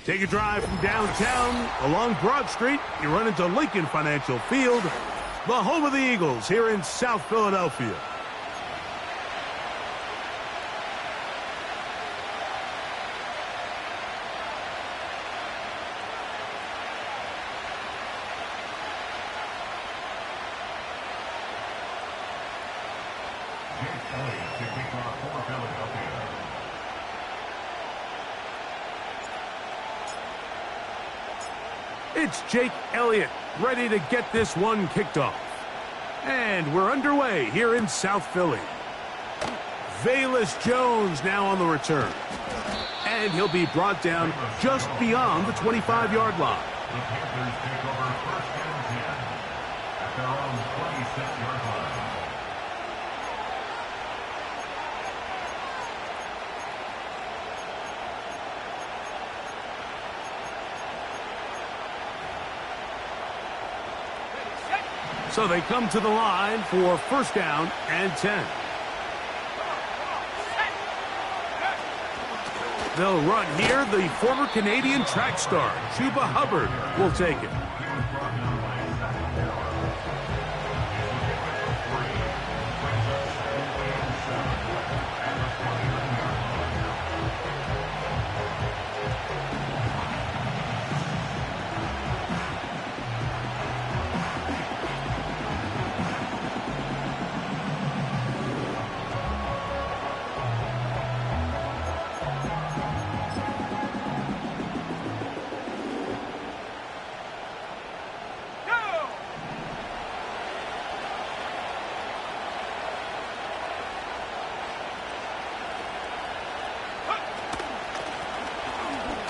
Take a drive from downtown along Broad Street. You run into Lincoln Financial Field, the home of the Eagles here in South Philadelphia. It's Jake Elliott ready to get this one kicked off. And we're underway here in South Philly. Velus Jones now on the return. And he'll be brought down just beyond the 25-yard line. The Panthers take over first and 10 at their own 26-yard line. So they come to the line for first down and 10. They'll run here. The former Canadian track star, Chuba Hubbard, will take it.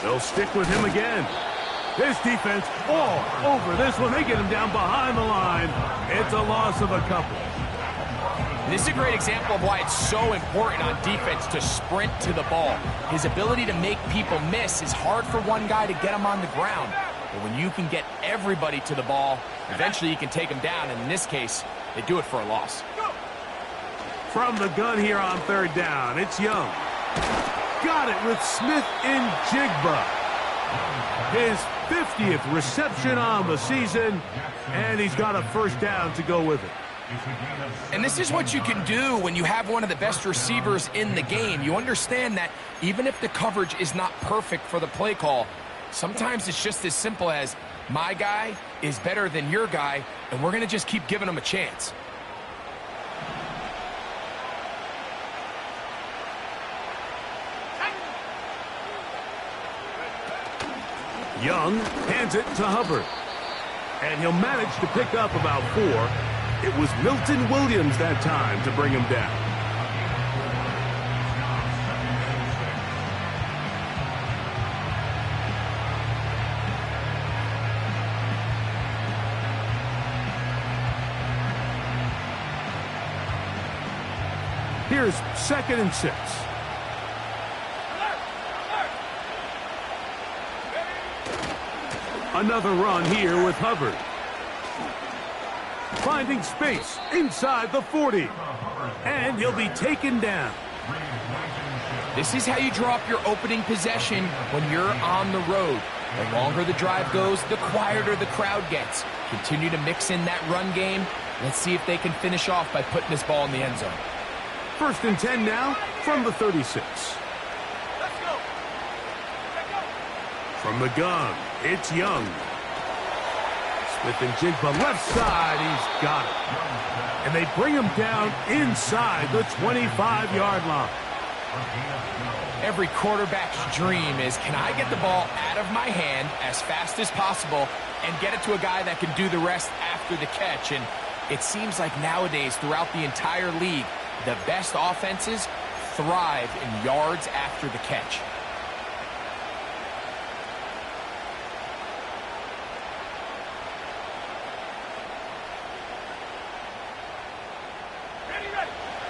They'll stick with him again. This defense all over this one. They get him down behind the line. It's a loss of a couple. This is a great example of why it's so important on defense to sprint to the ball. His ability to make people miss is hard for one guy to get him on the ground. But when you can get everybody to the ball, eventually you can take him down. And in this case, they do it for a loss. From the gun here on third down, it's Young. Got it with Smith and Jigba. His 50th reception on the season, and he's got a first down to go with it. And this is what you can do when you have one of the best receivers in the game. You understand that even if the coverage is not perfect for the play call, sometimes it's just as simple as my guy is better than your guy, and we're going to just keep giving him a chance. Young hands it to Hubbard. And he'll manage to pick up about 4. It was Milton Williams that time to bring him down. Here's 2nd and 6. Another run here with Hubbard. Finding space inside the 40. And he'll be taken down. This is how you draw up your opening possession when you're on the road. The longer the drive goes, the quieter the crowd gets. Continue to mix in that run game. Let's see if they can finish off by putting this ball in the end zone. 1st and 10 now from the 36. From the gun, it's Young. Smith and Jigba left side, he's got it. And they bring him down inside the 25-yard line. Every quarterback's dream is, can I get the ball out of my hand as fast as possible and get it to a guy that can do the rest after the catch? And it seems like nowadays, throughout the entire league, the best offenses thrive in yards after the catch.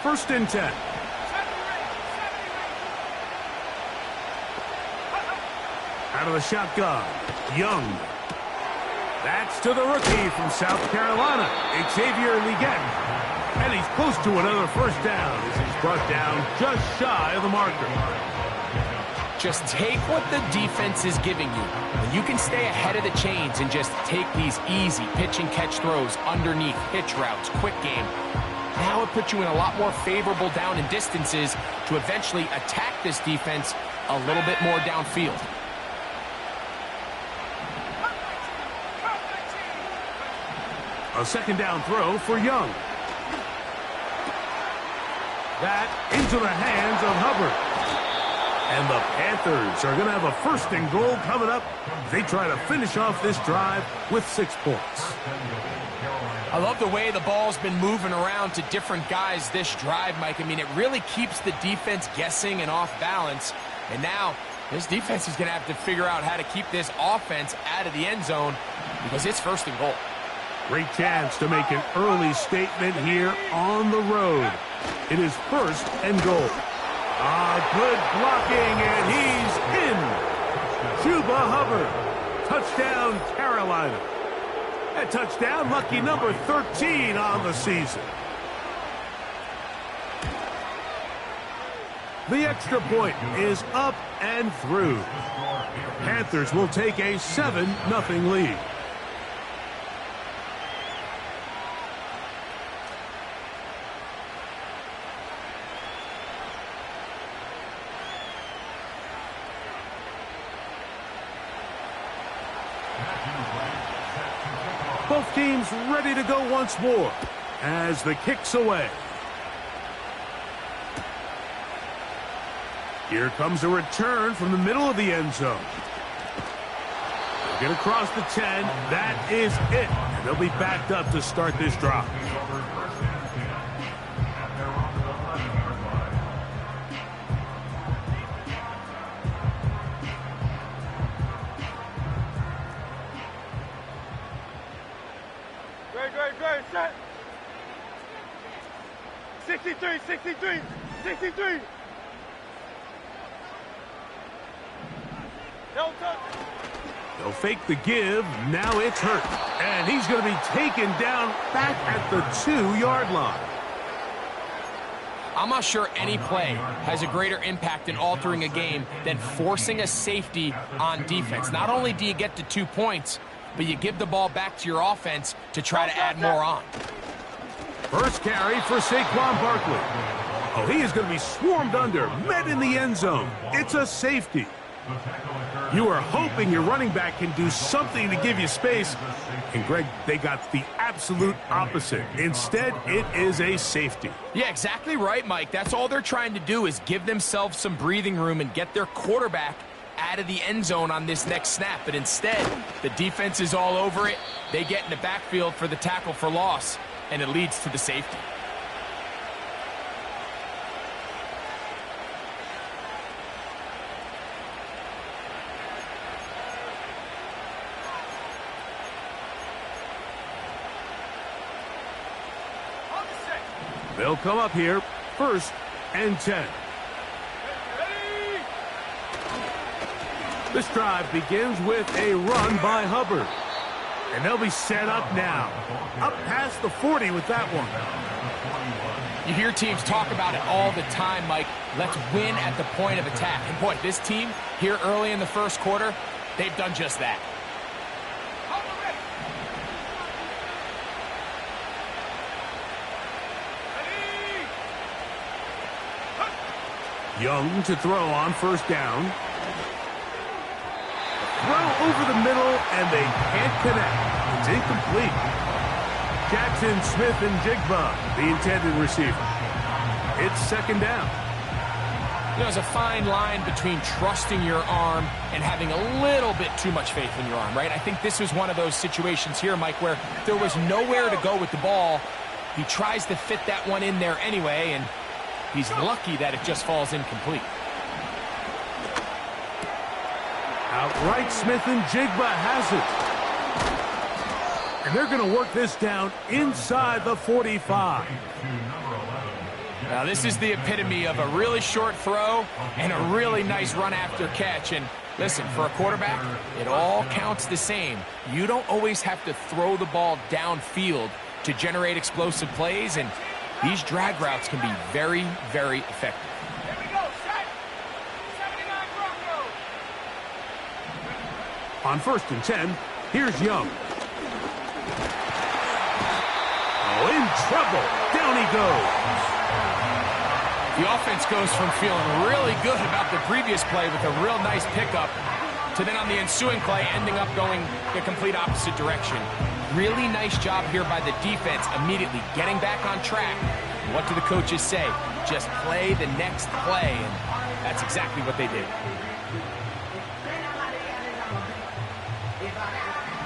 First and 10. Out of the shotgun, Young. That's to the rookie from South Carolina, Xavier Legette. And he's close to another first down as he's brought down just shy of the marker. just take what the defense is giving you. When you can stay ahead of the chains and just take these easy pitch and catch throws underneath, hitch routes, quick game, now it puts you in a lot more favorable down and distances to eventually attack this defense a little bit more downfield. A second down throw for Young. That into the hands of Hubbard. And the Panthers are going to have a 1st and goal coming up. They try to finish off this drive with 6 points. I love the way the ball's been moving around to different guys this drive, Mike. I mean, it really keeps the defense guessing and off balance. And now this defense is going to have to figure out how to keep this offense out of the end zone because it's 1st and goal. Great chance to make an early statement here on the road. It is 1st and goal. Good blocking, and he's in. Chuba Hubbard. Touchdown, Carolina. That touchdown, lucky number 13 on the season. The extra point is up and through. Panthers will take a 7-0 lead. Both teams ready to go once more as the kick's away. Here comes a return from the middle of the end zone. They'll get across the 10. That is it. And they'll be backed up to start this drive. Great, set. 63. They'll fake the give. Now it's Hurt. And he's going to be taken down back at the 2-yard line. I'm not sure any play has a greater impact in altering a game than forcing a safety on defense. Not only do you get to 2 points, but you give the ball back to your offense to try to add more on. First carry for Saquon Barkley. Oh, he is going to be swarmed under, met in the end zone. It's a safety. You are hoping your running back can do something to give you space. And, Greg, they got the absolute opposite. Instead, it is a safety. Yeah, exactly right, Mike. That's all they're trying to do is give themselves some breathing room and get their quarterback out of the end zone on this next snap. But instead, the defense is all over it. They get in the backfield for the tackle for loss, and it leads to the safety. They'll come up here, 1st and 10. This drive begins with a run by Hubbard. And they'll be set up now. Up past the 40 with that one. You hear teams talk about it all the time, Mike. Let's win at the point of attack. And boy, this team here early in the first quarter, they've done just that. Young to throw on 1st down. Throw over the middle, and they can't connect. It's incomplete. Jackson, Smith, and Jigba, the intended receiver. It's 2nd down. You know, there's a fine line between trusting your arm and having a little bit too much faith in your arm, right? I think this was one of those situations here, Mike, where there was nowhere to go with the ball. He tries to fit that one in there anyway, and he's lucky that it just falls incomplete. Outright, Smith and Jigba has it. And they're going to work this down inside the 45. Now, this is the epitome of a really short throw and a really nice run after catch. And listen, for a quarterback, it all counts the same. You don't always have to throw the ball downfield to generate explosive plays, and these drag routes can be very, very effective. Here we go, set. 79 Broncos. On 1st and 10, here's Young. Oh, in trouble. Down he goes. The offense goes from feeling really good about the previous play with a real nice pickup to then on the ensuing play ending up going the complete opposite direction. Really nice job here by the defense immediately getting back on track. What do the coaches say? Just play the next play, and that's exactly what they did.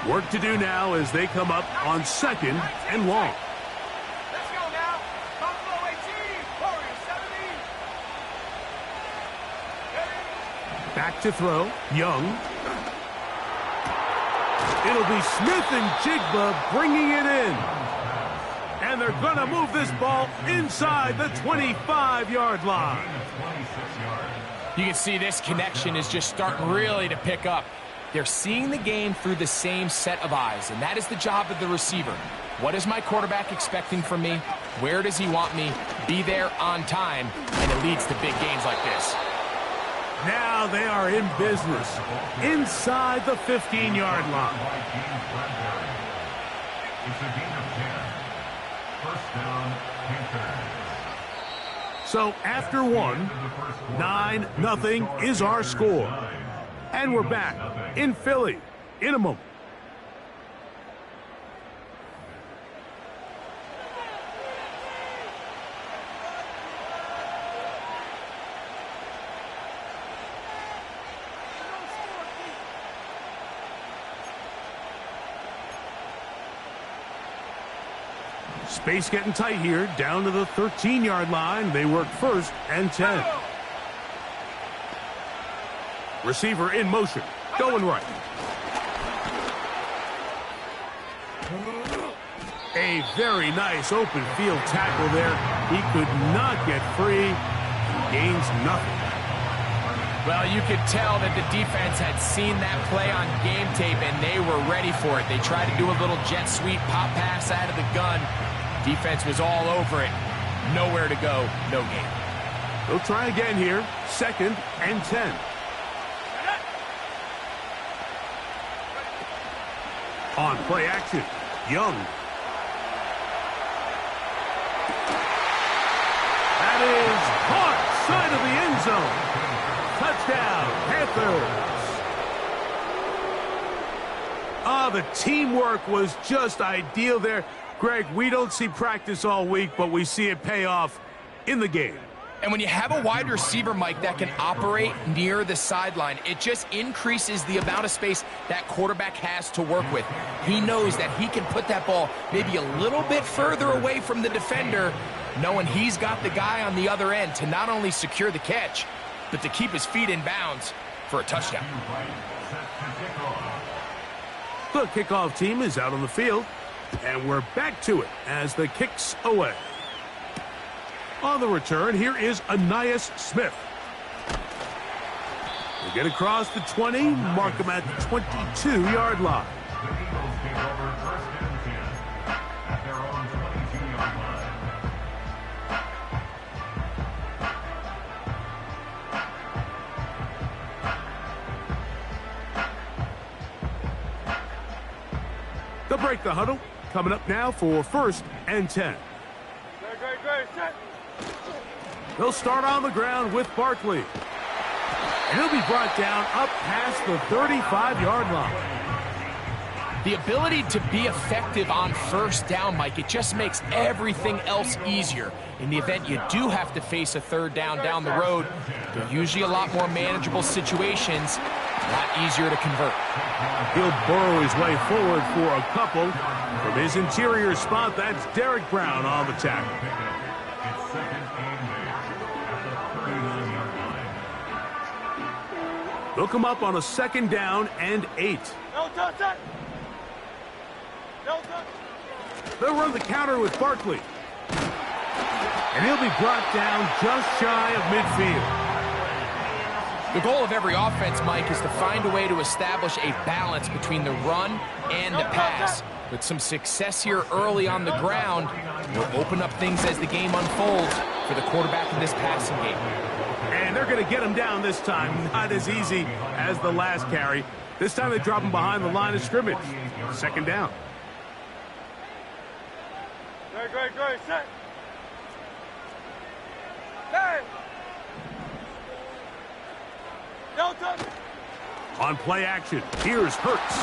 Work to do now as they come up on 2nd and long. Let's go now. Buffalo 18, Warriors 17. Back to throw. Young. It'll be Smith and Jigba bringing it in. And they're going to move this ball inside the 25-yard line. You can see this connection is just starting really to pick up. They're seeing the game through the same set of eyes, and that is the job of the receiver. What is my quarterback expecting from me? Where does he want me? Be there on time, and it leads to big games like this. Now they are in business inside the 15-yard line. It's a gain of 10. First down, Panthers. So after one, 9-0 is our score. And we're back in Philly in a moment. Space getting tight here, down to the 13-yard line. They work 1st and 10. Receiver in motion, going right. A very nice open field tackle there. He could not get free. Gains nothing. Well, you could tell that the defense had seen that play on game tape, and they were ready for it. They tried to do a little jet sweep pop pass out of the gun. Defense was all over it. Nowhere to go, no gain. They'll try again here. 2nd and 10. On play action, Young. That is caught side of the end zone. Touchdown, Panthers. Ah, the teamwork was just ideal there. Greg, we don't see practice all week, but we see it pay off in the game. And when you have a wide receiver, Mike, that can operate near the sideline, it just increases the amount of space that quarterback has to work with. He knows that he can put that ball maybe a little bit further away from the defender, knowing he's got the guy on the other end to not only secure the catch, but to keep his feet in bounds for a touchdown. The kickoff team is out on the field, and we're back to it as the kick's away. On the return, here is Ainias Smith. We'll get across the 20, mark him at the 22-yard line. The Eagles take over 1st and 10 at their own 22-yard line. They'll break the huddle. Coming up now for 1st and 10. Great, set. They'll start on the ground with Barkley. And he'll be brought down up past the 35-yard line. The ability to be effective on 1st down, Mike, it just makes everything else easier. In the event you do have to face a 3rd down the road, they're usually a lot more manageable situations, a lot easier to convert. He'll burrow his way forward for a couple. From his interior spot, that's Derek Brown on the tackle. It's 2nd and 8 at the 39-yard line. They'll come up on a 2nd down and 8. No touch, set. No touch. They'll run the counter with Barkley. And he'll be brought down just shy of midfield. The goal of every offense, Mike, is to find a way to establish a balance between the run and the pass. With some success here early on the ground, will open up things as the game unfolds for the quarterback in this passing game. And they're going to get him down this time. Not as easy as the last carry. This time they drop him behind the line of scrimmage. Second down. Great, set. Hey! Don't touch it. On play action, here's Hurts.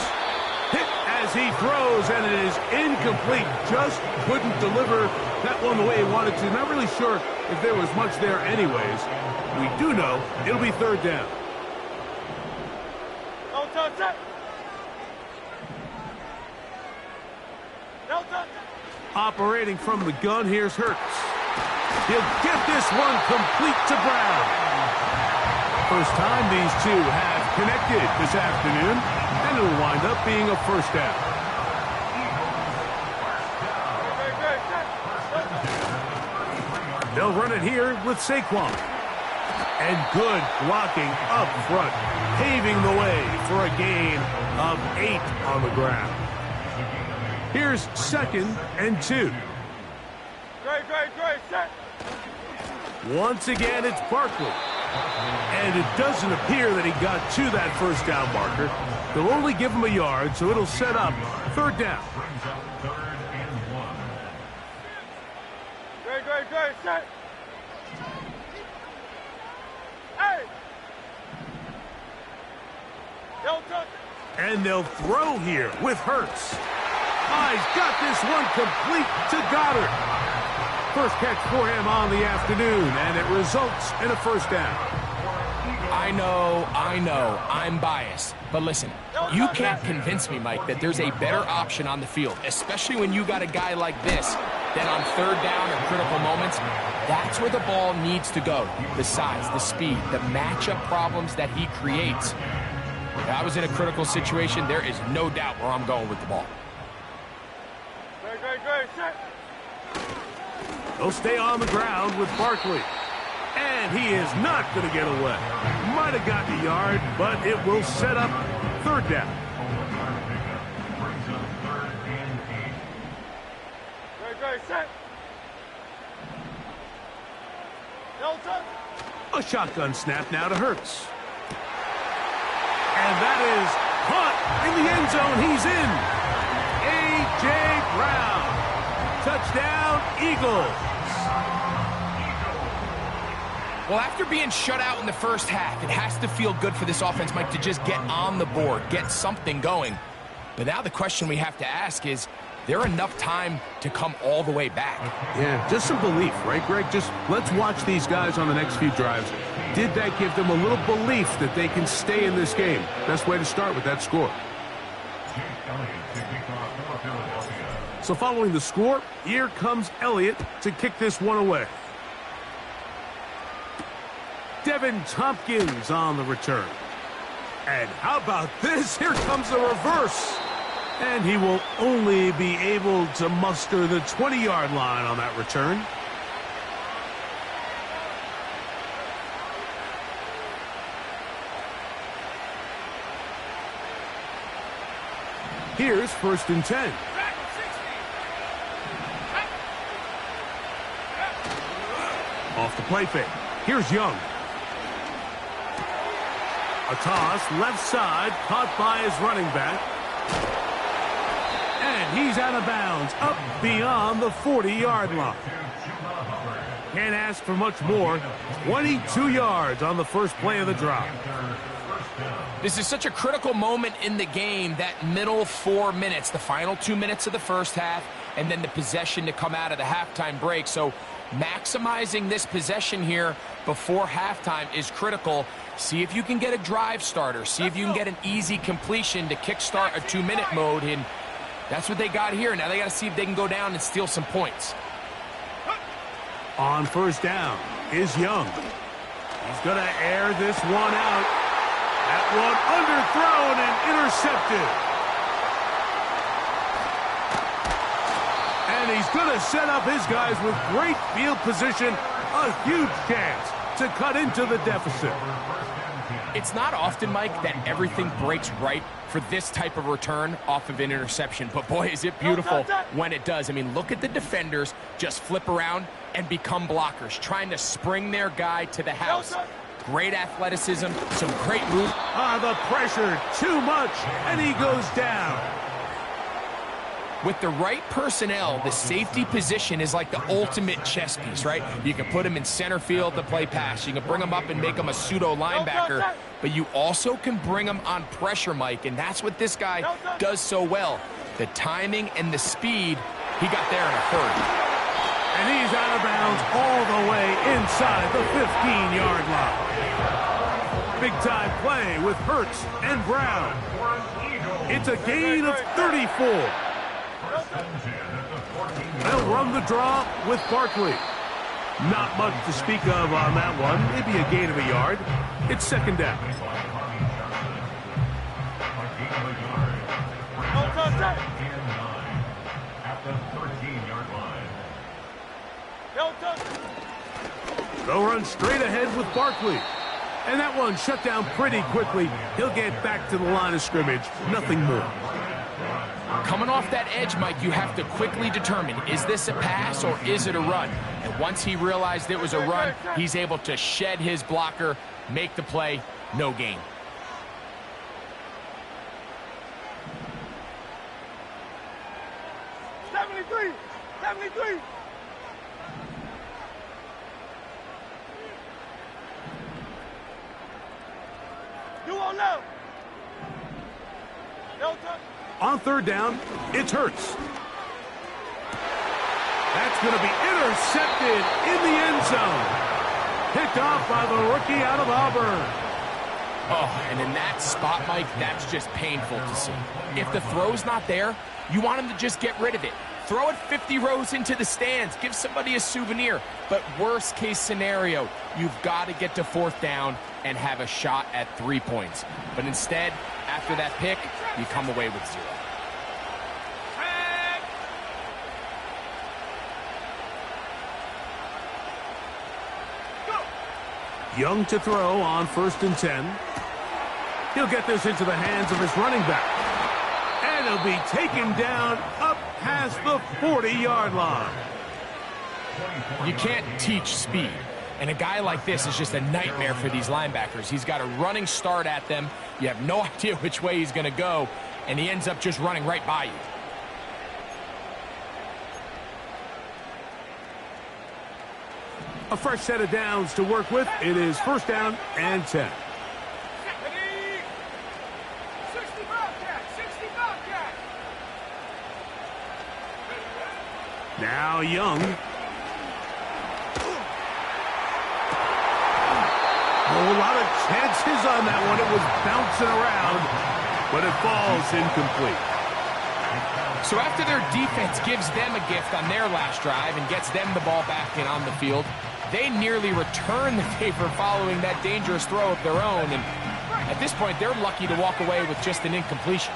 Hit as he throws, and it is incomplete. Just couldn't deliver that one the way he wanted to. Not really sure if there was much there anyways. We do know it'll be third down. Don't touch it. Don't touch it. Operating from the gun, here's Hurts. He'll get this one complete to Brown. First time these two have connected this afternoon, and it'll wind up being a first down. They'll run it here with Saquon. And good blocking up front, paving the way for a gain of 8 on the ground. Here's 2nd and 2. Great, set. Once again, it's Barkley. And it doesn't appear that he got to that first down marker. They'll only give him a yard, so it'll set up third down. Great, set. Hey! Don't touch it. And they'll throw here with Hurts. He's got this one complete to Goddard. First catch for him on the afternoon, and it results in a first down. I know, I'm biased. But listen, you can't convince me, Mike, that there's a better option on the field, especially when you got a guy like this, that on third down or critical moments, that's where the ball needs to go. The size, the speed, the matchup problems that he creates. If I was in a critical situation, there is no doubt where I'm going with the ball. Great, set. They'll stay on the ground with Barkley. And he is not going to get away. Might have gotten a yard, but it will set up third down. Great, set. Don't touch it. A shotgun snap now to Hurts. And that is caught in the end zone. He's in. A.J. Brown. Touchdown, Eagles. Well, after being shut out in the first half, it has to feel good for this offense, Mike, to just get on the board, get something going. But now the question we have to ask is there enough time to come all the way back? Yeah, just some belief, right, Greg? Just let's watch these guys on the next few drives. Did that give them a little belief that they can stay in this game? Best way to start with that score. So following the score, here comes Elliott to kick this one away. Devin Tompkins on the return. And how about this? Here comes the reverse. And he will only be able to muster the 20-yard line on that return. Here's 1st and 10. Off the play fake. Here's Young. A toss, left side, caught by his running back. And he's out of bounds, up beyond the 40-yard line. Can't ask for much more. 22 yards on the first play of the drive. This is such a critical moment in the game, that middle 4 minutes, the final 2 minutes of the first half, and then the possession to come out of the halftime break. So maximizing this possession here before halftime is critical. See if you can get a drive starter. See if you can get an easy completion to kickstart a 2-minute mode. And that's what they got here. Now they got to see if they can go down and steal some points. On first down is Young. He's going to air this one out. That one underthrown and intercepted. And he's going to set up his guys with great field position. A huge chance to cut into the deficit. It's not often, Mike, that everything breaks right for this type of return off of an interception. But, boy, is it beautiful when it does. I mean, look at the defenders just flip around and become blockers, trying to spring their guy to the house. great athleticism, some great moves. The pressure, too much, and he goes down. With the right personnel, the safety position is like the ultimate chess piece, right? You can put him in center field to play pass. You can bring him up and make him a pseudo linebacker, but you also can bring him on pressure, Mike, and that's what this guy does so well. The timing and the speed, he got there in a hurry. And he's out of bounds all the way inside the 15-yard line. Big-time play with Hurts and Brown. It's a gain of 34. They'll run the draw with Barkley. Not much to speak of on that one. Maybe a gain of a yard. It's second down. They'll run straight ahead with Barkley. And that one shut down pretty quickly. He'll get back to the line of scrimmage. Nothing more. Coming off that edge, Mike, you have to quickly determine, is this a pass or is it a run? And once he realized it was a run, he's able to shed his blocker, make the play, no gain. On third down, it's Hurts. That's going to be intercepted in the end zone. Picked off by the rookie out of Auburn. Oh, and in that spot, Mike, that's just painful to see. If the throw's not there, you want him to just get rid of it. Throw it 50 rows into the stands. Give somebody a souvenir. But worst case scenario, you've got to get to fourth down and have a shot at 3 points. But instead, after that pick, you come away with 0. Young to throw on 1st and 10. He'll get this into the hands of his running back. And he'll be taken down up past the 40-yard line. You can't teach speed. And a guy like this is just a nightmare for these linebackers. He's got a running start at them. You have no idea which way he's going to go. And he ends up just running right by you. A fresh set of downs to work with. It is 1st down and 10. Now Young. A lot of chances on that one. It was bouncing around, but it falls incomplete. So after their defense gives them a gift on their last drive and gets them the ball back in on the field, they nearly return the favor following that dangerous throw of their own. And at this point, they're lucky to walk away with just an incompletion.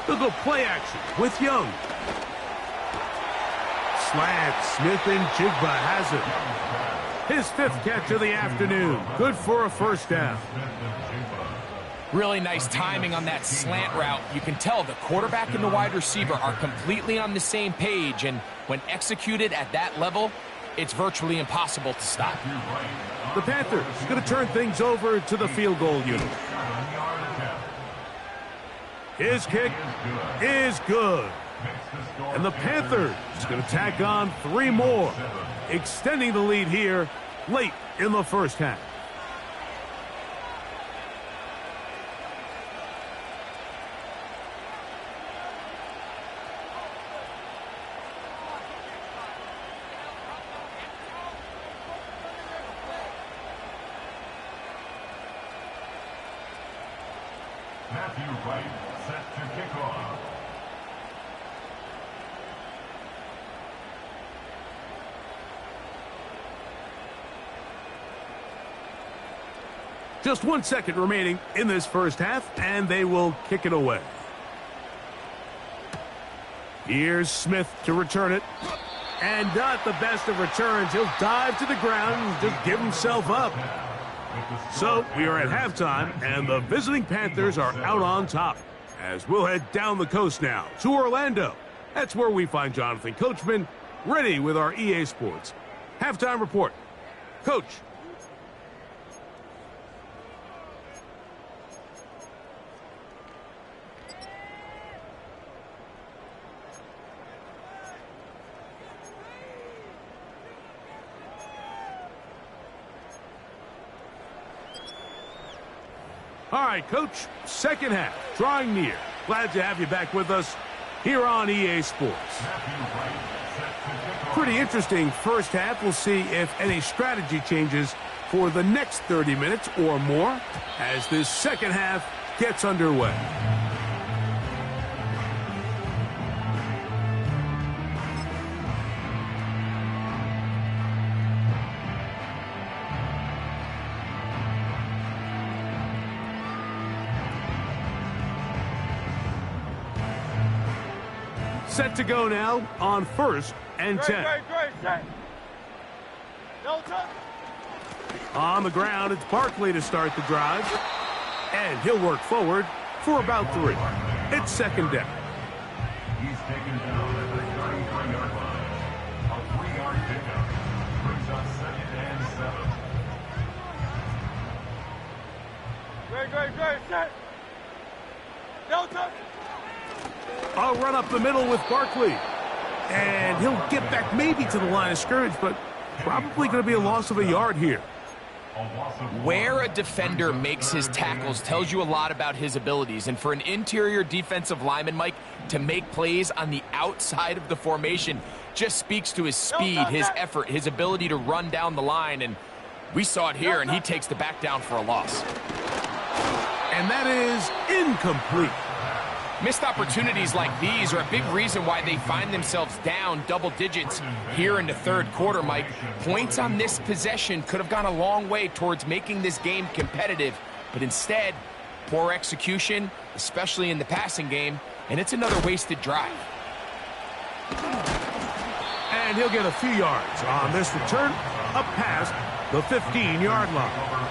They'll go play action with Young. Slant, Smith and Jigba has it. His 5th catch of the afternoon. Good for a 1st down. Really nice timing on that slant route. You can tell the quarterback and the wide receiver are completely on the same page, and when executed at that level, it's virtually impossible to stop. The Panthers going to turn things over to the field goal unit. His kick is good. And the Panthers going to tack on 3 more, extending the lead here late in the 1st half. Matthew Wright set to kick off. Just 1 second remaining in this 1st half, and they will kick it away. Here's Smith to return it. And not the best of returns. He'll dive to the ground and just give himself up. So we are at halftime, and the visiting Panthers are out on top. As we'll head down the coast now to Orlando. That's where we find Jonathan Coachman ready with our EA Sports halftime report. Coach. All right, Coach, second half, drawing near. Glad to have you back with us here on EA Sports. Pretty interesting first half. We'll see if any strategy changes for the next 30 minutes or more as this second half gets underway. Set to go now on 1st and 10. Great, set. No touch. On the ground, it's Barkley to start the drive. And he'll work forward for about 3. It's second down. He's taken down at the 33-yard line. A 3-yard pickup brings up 2nd and 7. Great, set. No touch. I'll run up the middle with Barkley. And he'll get back maybe to the line of scrimmage, but probably going to be a loss of a yard here. Where a defender makes his tackles tells you a lot about his abilities. And for an interior defensive lineman, Mike, to make plays on the outside of the formation just speaks to his speed, his effort, his ability to run down the line. And we saw it here, and he takes the back down for a loss. And that is incomplete. Missed opportunities like these are a big reason why they find themselves down double digits here in the third quarter, Mike. Points on this possession could have gone a long way towards making this game competitive, but instead, poor execution, especially in the passing game, and it's another wasted drive. And he'll get a few yards on this return up past the 15-yard line.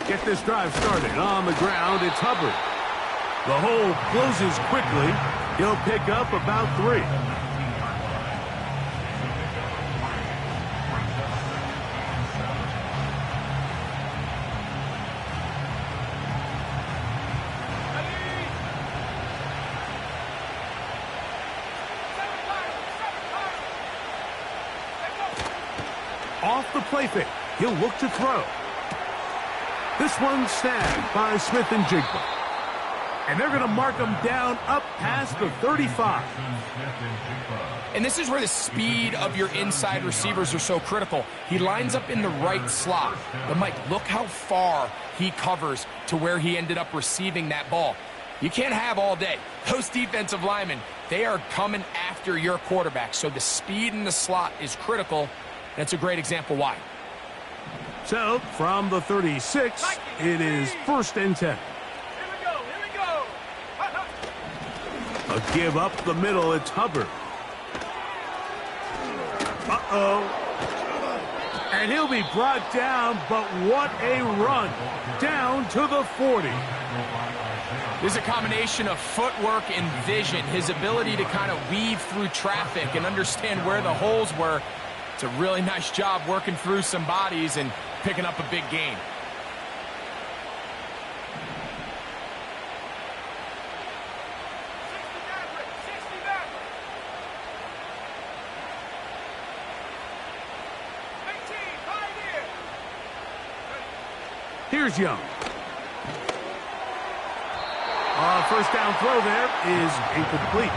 Get this drive started. On the ground, it's Hubbard. The hole closes quickly. He'll pick up about 3. Off the play fake. He'll look to throw. This one's snagged by Smith and Jigba. And they're going to mark him down up past the 35. And this is where the speed of your inside receivers are so critical. He lines up in the right slot. But, Mike, look how far he covers to where he ended up receiving that ball. You can't have all day. Those defensive linemen, they are coming after your quarterback. So the speed in the slot is critical. That's a great example why. So, from the 36, it is 1st and 10. Here we go. A give up the middle, it's Hubbard. Uh-oh. And he'll be brought down, but what a run. Down to the 40. There's a combination of footwork and vision, his ability to kind of weave through traffic and understand where the holes were. It's a really nice job working through some bodies and picking up a big gain. Here's Young. First down throw there is incomplete.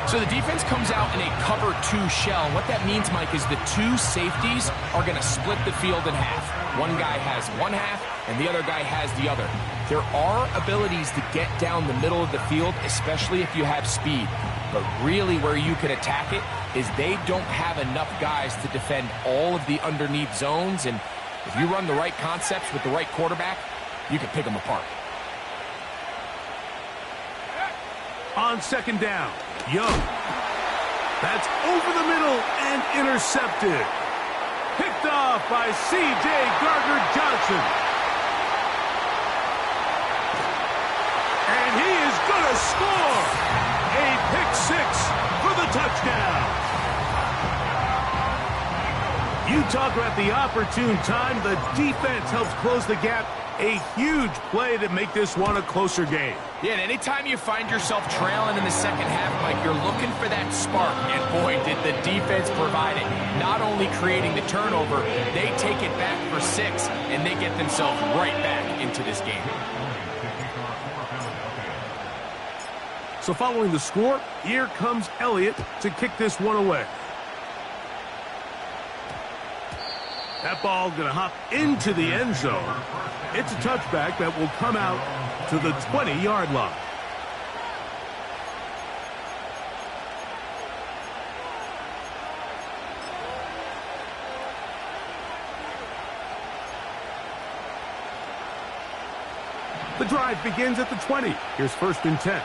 So the defense comes out in a cover 2 shell. And what that means, Mike, is the 2 safeties are going to split the field in half. One guy has one half, and the other guy has the other. There are abilities to get down the middle of the field, especially if you have speed. But really where you can attack it is they don't have enough guys to defend all of the underneath zones, and If you run the right concepts with the right quarterback, you can pick them apart. On second down, Young. That's over the middle and intercepted. Picked off by C.J. Gardner-Johnson. And he is going to score. A pick six for the touchdown. You talk about the opportune time. The defense helps close the gap. A huge play to make this one a closer game. Yeah, and anytime you find yourself trailing in the second half, Mike, you're looking for that spark. And boy, did the defense provide it. Not only creating the turnover, they take it back for 6, and they get themselves right back into this game. So following the score, here comes Elliott to kick this one away. That ball going to hop into the end zone. It's a touchback that will come out to the 20-yard line. The drive begins at the 20. Here's 1st and 10.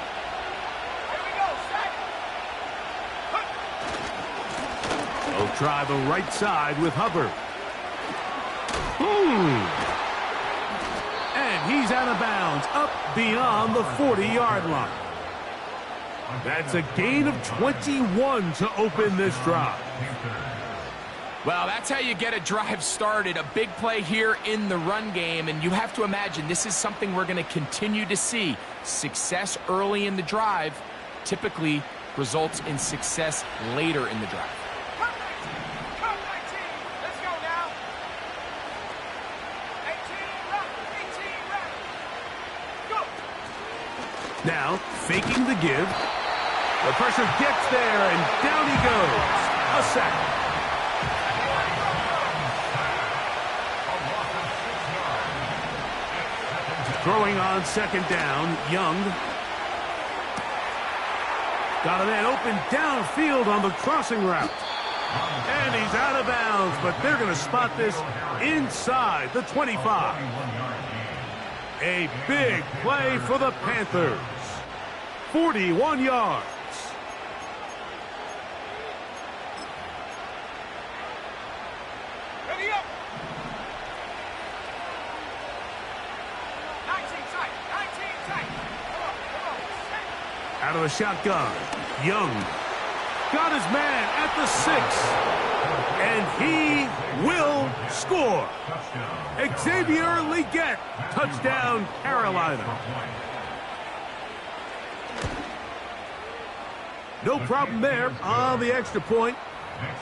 They'll try the right side with Hubbard. And he's out of bounds, up beyond the 40-yard line. That's a gain of 21 to open this drive. Well, that's how you get a drive started. A big play here in the run game, and you have to imagine this is something we're going to continue to see. Success early in the drive typically results in success later in the drive. Now, faking the give. The pressure gets there, and down he goes. A sack. Throwing on second down, Young. Got a man open downfield on the crossing route. And he's out of bounds, but they're going to spot this inside the 25. A big play for the Panthers. 41 yards. Ready up. 19 tight. 19 tight. Come on. Out of the shotgun. Young got his man at the 6. And he will score. Xavier Legette. Touchdown, Carolina. No problem there on the extra point,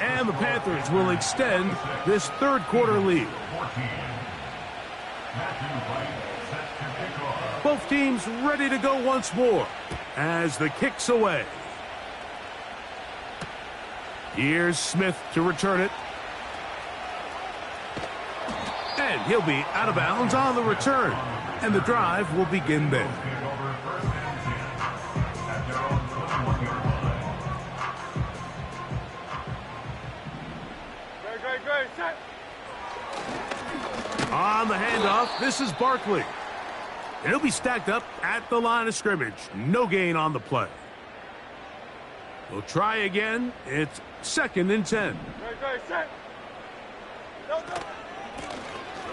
and the Panthers will extend this third quarter lead. Both teams ready to go once more as the kick's away. Here's Smith to return it. And he'll be out of bounds on the return, and the drive will begin there. On the handoff, this is Barkley. And he'll be stacked up at the line of scrimmage. No gain on the play. We'll try again. It's 2nd and 10.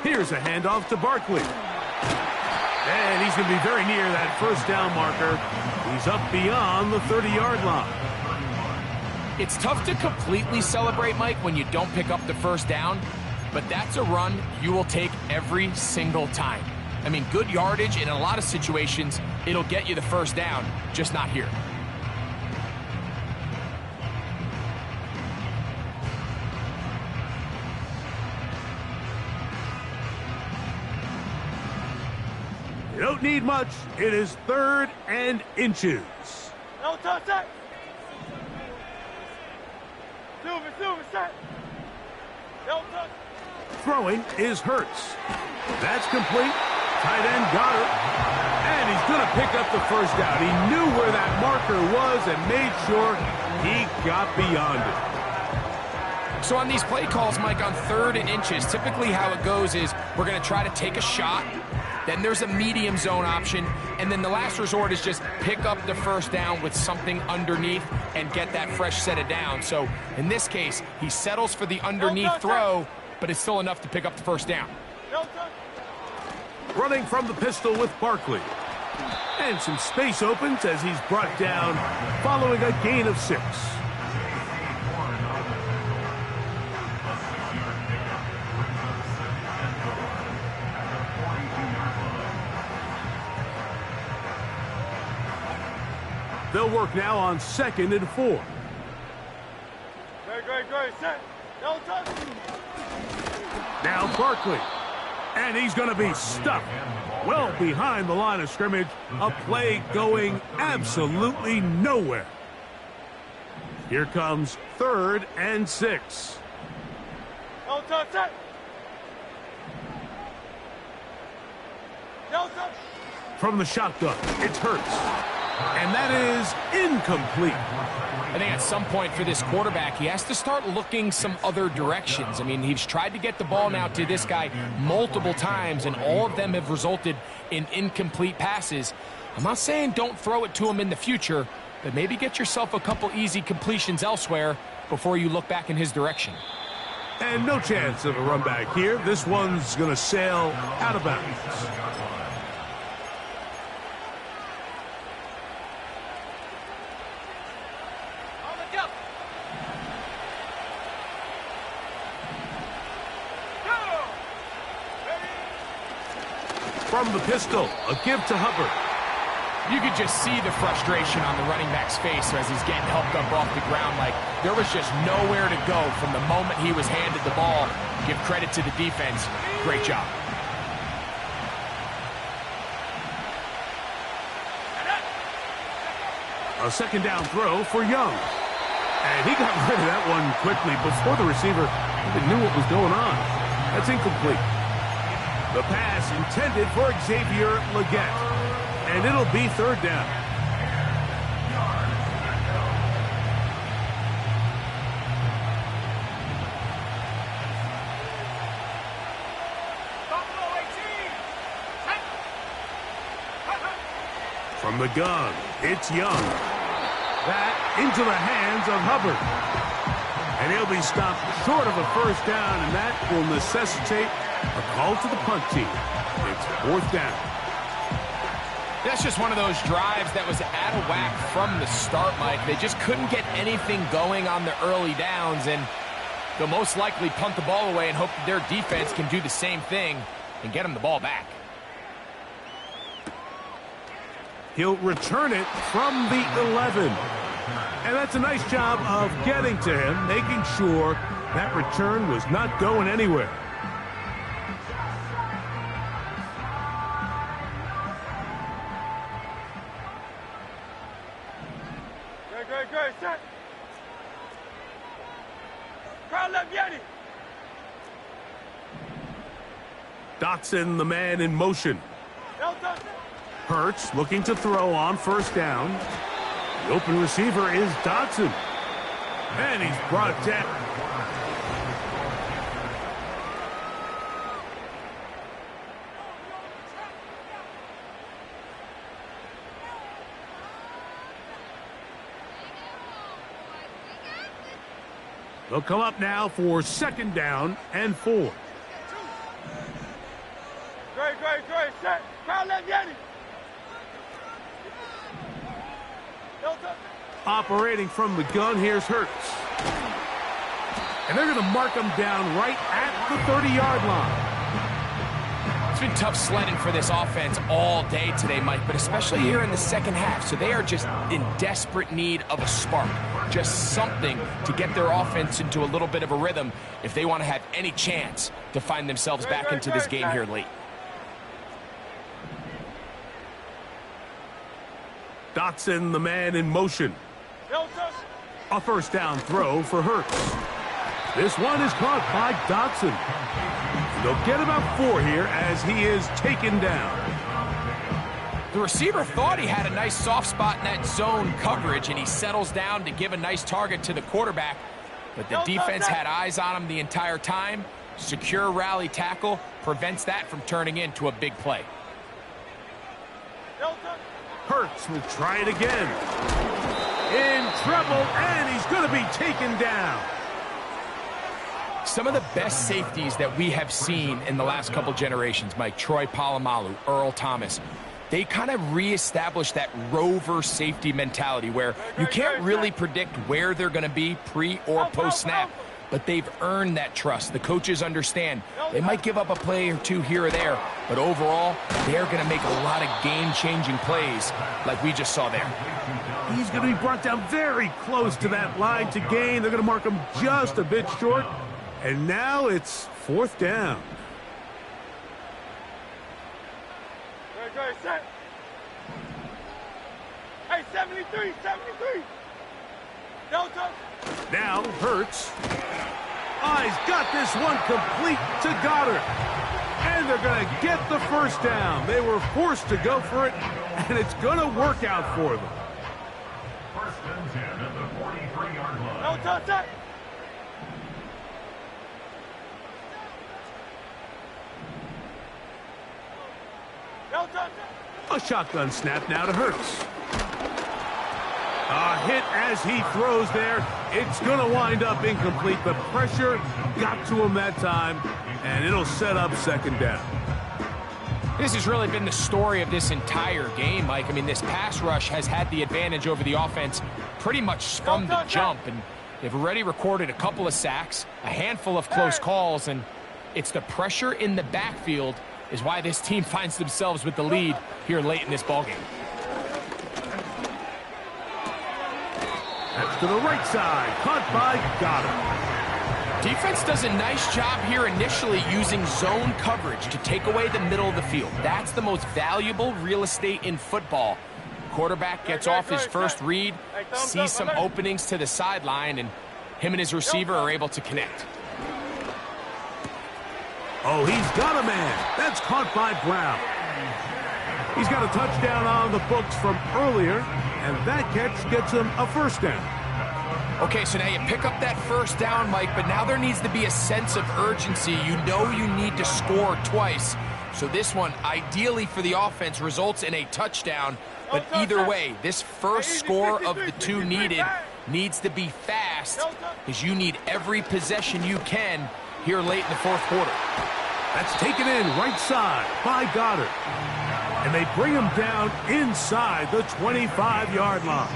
Here's a handoff to Barkley. And he's going to be very near that first down marker. He's up beyond the 30-yard line. It's tough to completely celebrate, Mike, when you don't pick up the first down, but that's a run you will take every single time. I mean, good yardage, and in a lot of situations, it'll get you the first down, just not here. You don't need much. It is 3rd and inches. No touch that. Silver, set. No touch. Throwing is Hurts. That's complete. Tight end got it. And he's going to pick up the first down. He knew where that marker was and made sure he got beyond it. So on these play calls, Mike, on 3rd and inches, typically how it goes is we're going to try to take a shot, then there's a medium zone option, and then the last resort is just pick up the first down with something underneath and get that fresh set of down. So in this case, he settles for the underneath throw, but it's still enough to pick up the first down. Running from the pistol with Barkley. And some space opens as he's brought down following a gain of 6. They'll work now on 2nd and 4. Great. Set. No touch. Now Barkley. And he's going to be stuck well behind the line of scrimmage. A play going absolutely nowhere. Here comes 3rd and 6. No touch. Set. No touch. From the shotgun, it's Hurts. And that is incomplete. I think at some point for this quarterback, he has to start looking some other directions. I mean, he's tried to get the ball now to this guy multiple times, and all of them have resulted in incomplete passes. I'm not saying don't throw it to him in the future, but maybe get yourself a couple easy completions elsewhere before you look back in his direction. And no chance of a run back here. This one's going to sail out of bounds. From the pistol, a give to Hubbard. You could just see the frustration on the running back's face as he's getting helped up off the ground. Like, there was just nowhere to go from the moment he was handed the ball. Give credit to the defense. Great job. A 2nd down throw for Young. And he got rid of that one quickly before the receiver even knew what was going on. That's incomplete. The pass intended for Xavier Legette. And it'll be 3rd down. From the gun, it's Young. That into the hands of Hubbard. And he'll be stopped short of a first down, and that will necessitate a call to the punt team. It's 4th down. That's just one of those drives that was out of whack from the start, Mike. They just couldn't get anything going on the early downs, and they'll most likely punt the ball away and hope that their defense can do the same thing and get them the ball back. He'll return it from the 11. And that's a nice job of getting to him, making sure that return was not going anywhere. Great. Set. Crowd left Yeti. Dotson, the man in motion. No touch. Hurts looking to throw on 1st down. The open receiver is Dotson. And he's brought down. They'll come up now for 2nd down and 4. Great. Set. Crowd left Yeti. No touch. Operating from the gun, here's Hurts. And they're going to mark him down right at the 30-yard line. It's been tough sledding for this offense all day today, Mike, but especially here in the second half. So they are just in desperate need of a spark, just something to get their offense into a little bit of a rhythm if they want to have any chance to find themselves back into this game here late. Dotson, the man in motion. A 1st down throw for Hurts. This one is caught by Dotson. They'll get about 4 here as he is taken down. The receiver thought he had a nice soft spot in that zone coverage, and he settles down to give a nice target to the quarterback. but the defense had eyes on him the entire time. Secure rally tackle prevents that from turning into a big play. Hurts will try it again. In trouble, and he's going to be taken down. Some of the best safeties that we have seen in the last couple generations, Mike, Troy Polamalu, Earl Thomas, they kind of reestablished that rover safety mentality where you can't really predict where they're going to be pre or post snap, but they've earned that trust. The coaches understand they might give up a play or two here or there, but overall, they're going to make a lot of game-changing plays like we just saw there. He's going to be brought down very close to that line to gain. They're going to mark him just a bit short, and now it's 4th down. Set. Hey, 73. Delta. Now Hurts. Oh, he's got this one complete to Goddard. And they're going to get the first down. They were forced to go for it, and it's going to work out for them. 1st and 10 at the 43-yard line. Delta, set. A shotgun snap now to Hurts. A hit as he throws there. It's going to wind up incomplete. The pressure got to him that time, and it'll set up 2nd down. This has really been the story of this entire game, Mike. I mean, this pass rush has had the advantage over the offense pretty much from the jump, and they've already recorded a couple of sacks, a handful of close calls, and it's the pressure in the backfield is why this team finds themselves with the lead here late in this ballgame. That's to the right side, caught by Goddard. Defense does a nice job here initially using zone coverage to take away the middle of the field. That's the most valuable real estate in football. Quarterback gets off his first read, sees some openings to the sideline, and him and his receiver are able to connect. Oh, he's got a man. That's caught by Brown. He's got a touchdown on the books from earlier, and that catch gets him a 1st down. Okay, so now you pick up that 1st down, Mike, but now there needs to be a sense of urgency. You know you need to score twice. So this one, ideally for the offense, results in a touchdown. But either way, this first score of the 2 needed needs to be fast because you need every possession you can here late in the 4th quarter. That's taken in right side by Goddard. And they bring him down inside the 25-yard line.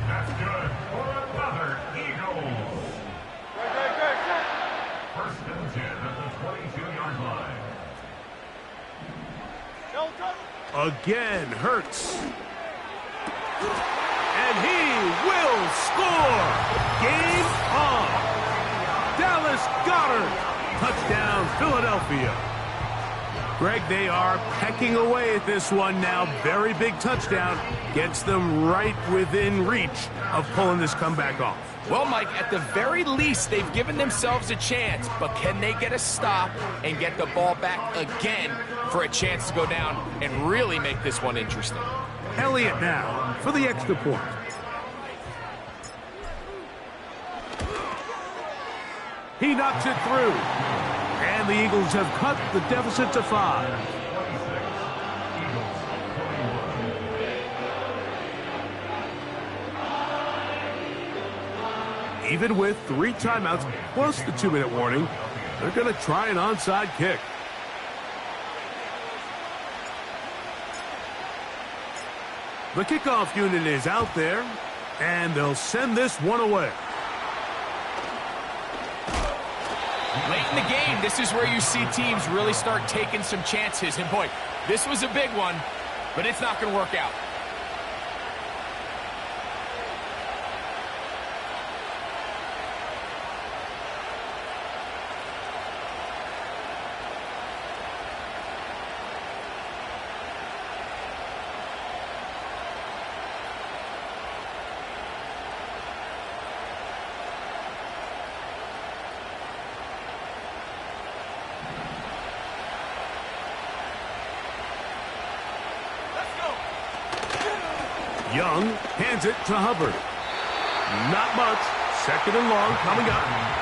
That's good for another Eagles. 1st and 10 at the 22-yard line. Again, Hurts. And he will score. Game on. Dallas Goddard. Touchdown, Philadelphia. Greg, they are pecking away at this one now. Very big touchdown. Gets them right within reach of pulling this comeback off. Well, Mike, at the very least, they've given themselves a chance, but can they get a stop and get the ball back again for a chance to go down and really make this one interesting? Elliott now for the extra point. He knocks it through. And the Eagles have cut the deficit to 5. Even with 3 timeouts plus the 2-minute warning, they're going to try an onside kick. The kickoff unit is out there, and they'll send this one away. Late in the game, this is where you see teams really start taking some chances. And boy, this was a big one, but it's not going to work out. Young hands it to Hubbard. Not much. Second and long coming up.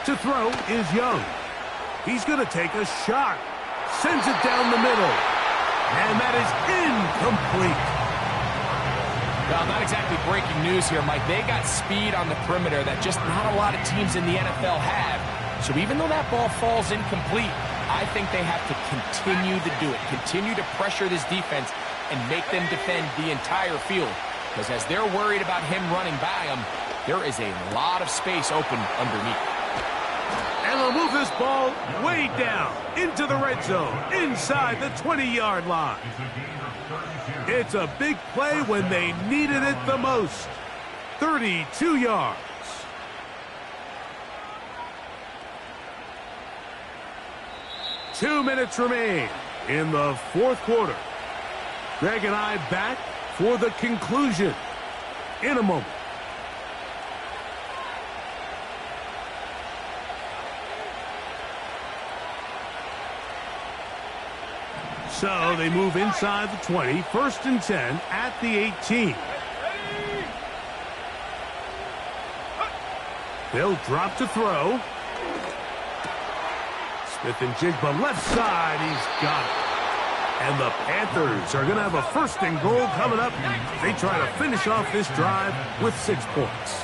To throw is Young. He's going to take a shot. Sends it down the middle. And that is incomplete. Well, not exactly breaking news here, Mike. They got speed on the perimeter that just not a lot of teams in the NFL have. So even though that ball falls incomplete, I think they have to continue to do it. Continue to pressure this defense and make them defend the entire field. Because as they're worried about him running by them, there is a lot of space open underneath. And they'll move this ball way down into the red zone, inside the 20-yard line. It's a big play when they needed it the most. 32 yards. Two minutes remain in the fourth quarter. Greg and I back for the conclusion in a moment. So they move inside the 20, 1st and 10 at the 18. They'll drop to throw. Smith-Njigba left side, he's got it. And the Panthers are going to have a 1st and goal coming up. They try to finish off this drive with 6 points.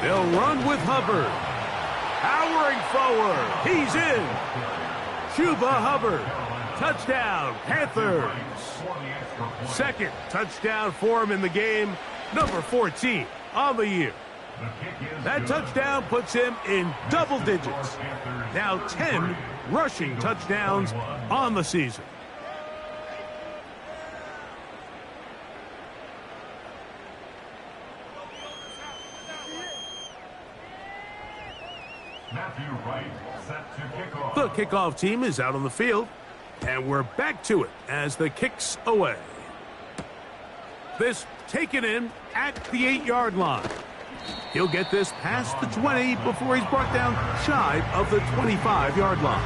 They'll run with Hubbard. Powering forward, he's in. Chuba Hubbard, touchdown, Panthers. Second touchdown for him in the game, number 14 on the year. That touchdown puts him in double digits. Now 10 rushing touchdowns on the season. The kickoff team is out on the field, and we're back to it as the kick's away. This taken in at the 8-yard line. He'll get this past the 20 before he's brought down shy of the 25-yard line.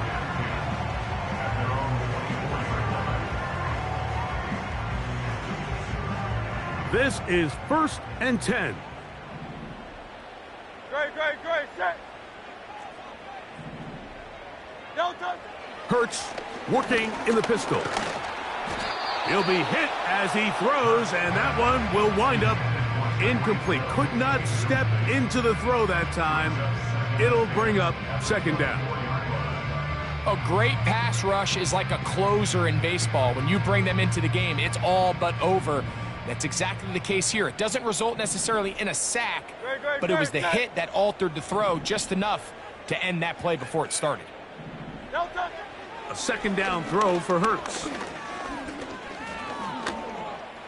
This is 1st and 10. Great, set. Hurts working in the pistol. He'll be hit as he throws, and that one will wind up incomplete. Could not step into the throw that time. It'll bring up 2nd down. A great pass rush is like a closer in baseball. When you bring them into the game, it's all but over. That's exactly the case here. It doesn't result necessarily in a sack, but it was the hit that altered the throw just enough to end that play before it started. A 2nd down throw for Hurts.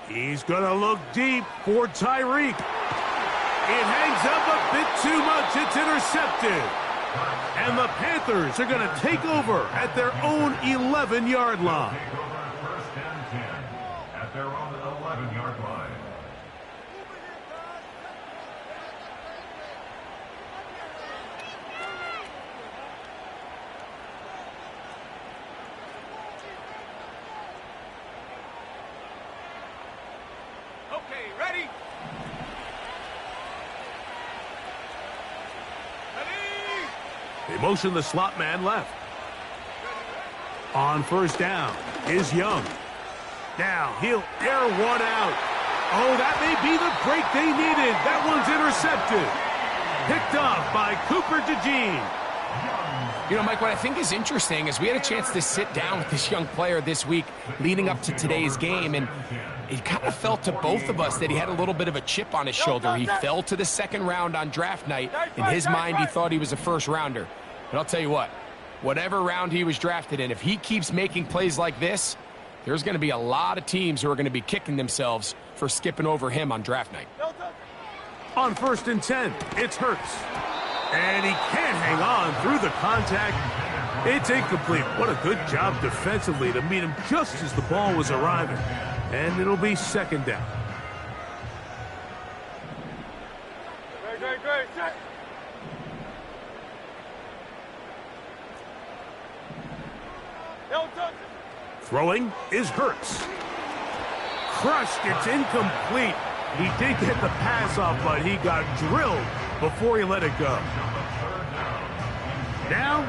He's going to look deep for Tyreek. It hangs up a bit too much. It's intercepted. And the Panthers are going to take over at their own 11-yard line. 1st and 10 at their own 11-yard line. Okay, ready? They motion the slot man left. On 1st down is Young. Now he'll air one out. Oh, that may be the break they needed. That one's intercepted. Picked off by Cooper DeJean. You know, Mike, what I think is interesting is we had a chance to sit down with this young player this week leading up to today's game, and it kind of felt to both of us that he had a little bit of a chip on his shoulder. He fell to the 2nd round on draft night. In his mind, he thought he was a 1st rounder. But I'll tell you what, whatever round he was drafted in, if he keeps making plays like this, there's going to be a lot of teams who are going to be kicking themselves for skipping over him on draft night. On 1st and 10, it's Hurts. And he can't hang on through the contact. It's incomplete. What a good job defensively to meet him just as the ball was arriving. And it'll be second down. Great. Set. Throwing is Hurts. Crushed. It's incomplete. He did get the pass off, but he got drilled before he let it go. Now,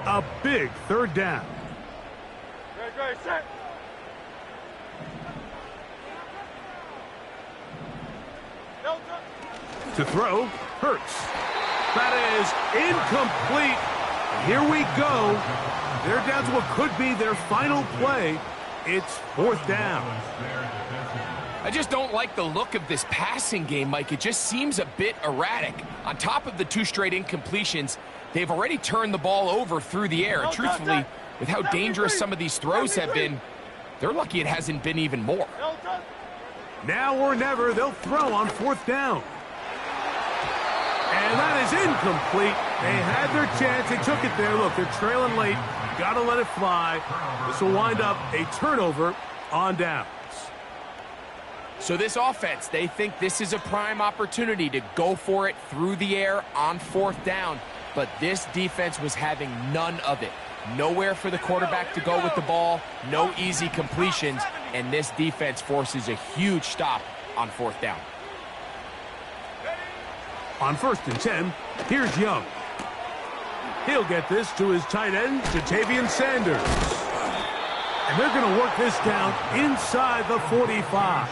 a big third down. Great. Set. To throw, Hurts. That is incomplete. Here we go. They're down to what could be their final play. It's fourth down. I just don't like the look of this passing game, Mike. It just seems a bit erratic. On top of the 2 straight incompletions, they've already turned the ball over through the air. And truthfully, with how dangerous some of these throws have been, they're lucky it hasn't been even more. Now or never, they'll throw on fourth down. And that is incomplete. They had their chance. They took it there. Look, they're trailing late. Got to let it fly. This will wind up a turnover on downs. So this offense, they think this is a prime opportunity to go for it through the air on fourth down. But this defense was having none of it. Nowhere for the quarterback to go with the ball. No easy completions. And this defense forces a huge stop on fourth down. On 1st and 10, here's Young. He'll get this to his tight end, Jatavian Sanders. And they're going to work this down inside the 45.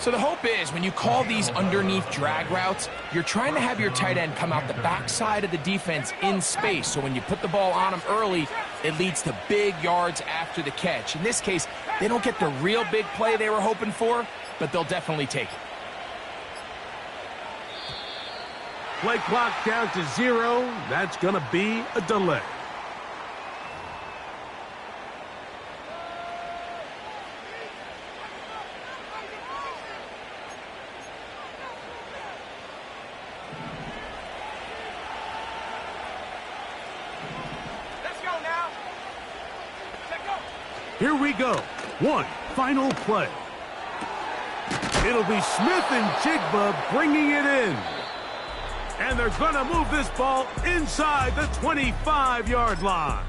So the hope is when you call these underneath drag routes, you're trying to have your tight end come out the backside of the defense in space. So when you put the ball on him early, it leads to big yards after the catch. In this case, they don't get the real big play they were hoping for, but they'll definitely take it. Play clock down to 0. That's going to be a delay. Let's go now. Let go. Here we go. One final play. It'll be Smith and Jigba bringing it in. And they're going to move this ball inside the 25-yard line.